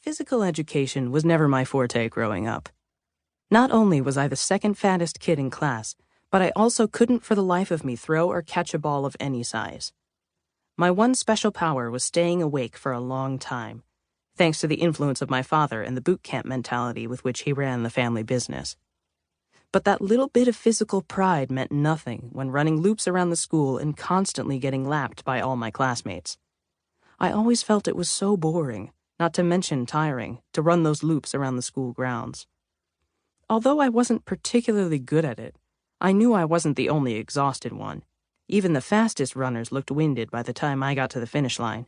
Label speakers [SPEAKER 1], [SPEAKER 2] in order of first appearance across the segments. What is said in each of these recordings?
[SPEAKER 1] physical education was never my forte growing up. Not only was I the second fattest kid in class, but I also couldn't for the life of me throw or catch a ball of any size. My one special power was staying awake for a long time, thanks to the influence of my father and the boot camp mentality with which he ran the family business. But that little bit of physical pride meant nothing when running loops around the school and constantly getting lapped by all my classmates. I always felt it was so boring, not to mention tiring, to run those loops around the school grounds. Although I wasn't particularly good at it, I knew I wasn't the only exhausted one. Even the fastest runners looked winded by the time I got to the finish line.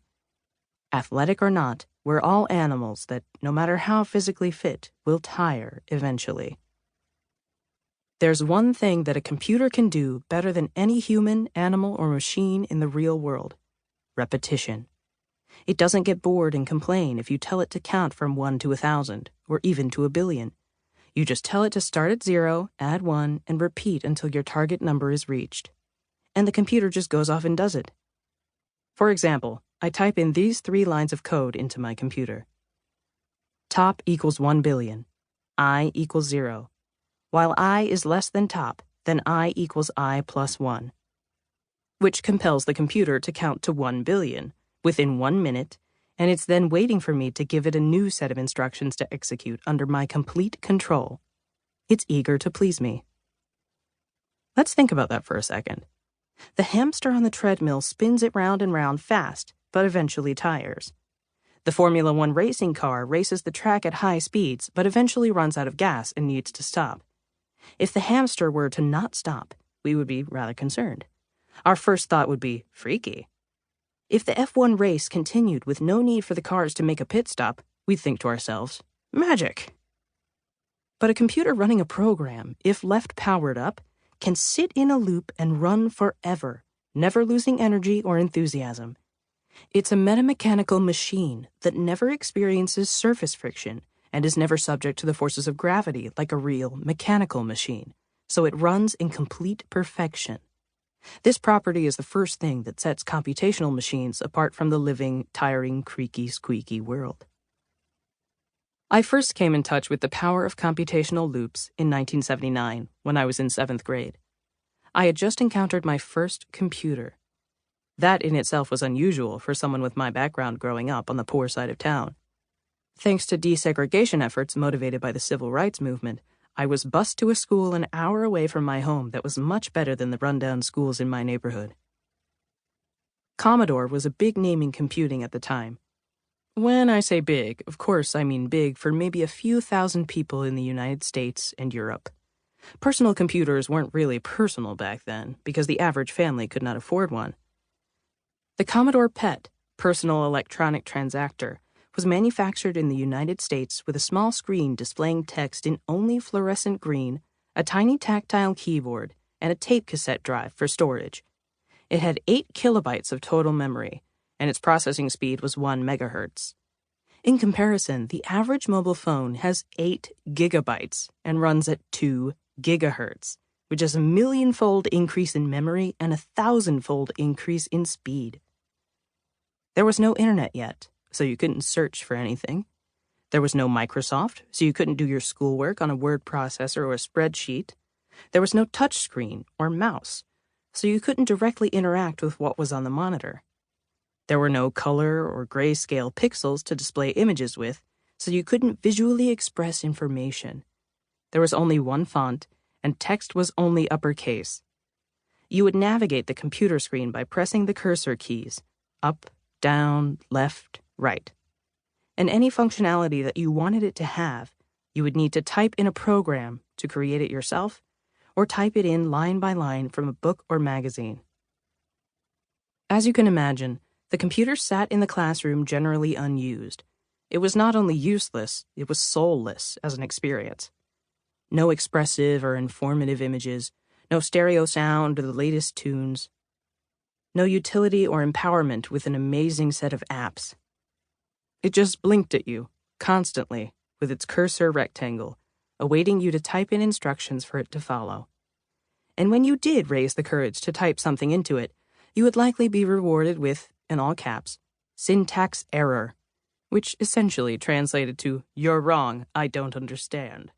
[SPEAKER 1] Athletic or not, we're all animals that, no matter how physically fit, will tire eventually. There's one thing that a computer can do better than any human, animal, or machine in the real world: repetition. It doesn't get bored and complain if you tell it to count from 1 to 1,000, or even to 1,000,000,000. You just tell it to start at 0, add 1, and repeat until your target number is reached. And the computer just goes off and does it. For example, I type in these 3 lines of code into my computer. Top equals 1,000,000,000. I equals 0. While I is less than top, then I equals I plus 1. Which compels the computer to count to 1,000,000,000 within 1 minute, and it's then waiting for me to give it a new set of instructions to execute under my complete control. It's eager to please me. Let's think about that for a second. The hamster on the treadmill spins it round and round fast, but eventually tires. The Formula One racing car races the track at high speeds, but eventually runs out of gas and needs to stop. If the hamster were to not stop, we would be rather concerned. Our first thought would be, freaky. If the F1 race continued with no need for the cars to make a pit stop, we'd think to ourselves, magic. But a computer running a program, if left powered up, can sit in a loop and run forever, never losing energy or enthusiasm. It's a metamechanical machine that never experiences surface friction and is never subject to the forces of gravity like a real mechanical machine, so it runs in complete perfection. This property is the first thing that sets computational machines apart from the living, tiring, creaky, squeaky world. I first came in touch with the power of computational loops in 1979 when I was in 7th grade. I had just encountered my first computer. That in itself was unusual for someone with my background growing up on the poor side of town. Thanks to desegregation efforts motivated by the civil rights movement, I was bused to a school an hour away from my home that was much better than the rundown schools in my neighborhood. Commodore was a big name in computing at the time. When I say big, of course I mean big for maybe a few thousand people in the United States and Europe. Personal computers weren't really personal back then because the average family could not afford one. The Commodore PET, Personal Electronic Transactor, was manufactured in the United States with a small screen displaying text in only fluorescent green, a tiny tactile keyboard, and a tape cassette drive for storage. It had 8 kilobytes of total memory, and its processing speed was 1 megahertz. In comparison, the average mobile phone has 8 gigabytes and runs at 2 gigahertz, which is a 1,000,000-fold increase in memory and a 1,000-fold increase in speed. There was no internet yet, so you couldn't search for anything. There was no Microsoft, so you couldn't do your schoolwork on a word processor or a spreadsheet. There was no touchscreen or mouse, so you couldn't directly interact with what was on the monitor. There were no color or grayscale pixels to display images with, so you couldn't visually express information. There was only one font, and text was only uppercase. You would navigate the computer screen by pressing the cursor keys, up, down, left, right. And any functionality that you wanted it to have, you would need to type in a program to create it yourself, or type it in line by line from a book or magazine. As you can imagine, the computer sat in the classroom generally unused. It was not only useless, it was soulless as an experience. No expressive or informative images, no stereo sound or the latest tunes. No utility or empowerment with an amazing set of apps. It just blinked at you, constantly, with its cursor rectangle, awaiting you to type in instructions for it to follow. And when you did raise the courage to type something into it, you would likely be rewarded with, in all caps, syntax error, which essentially translated to, "You're wrong, I don't understand."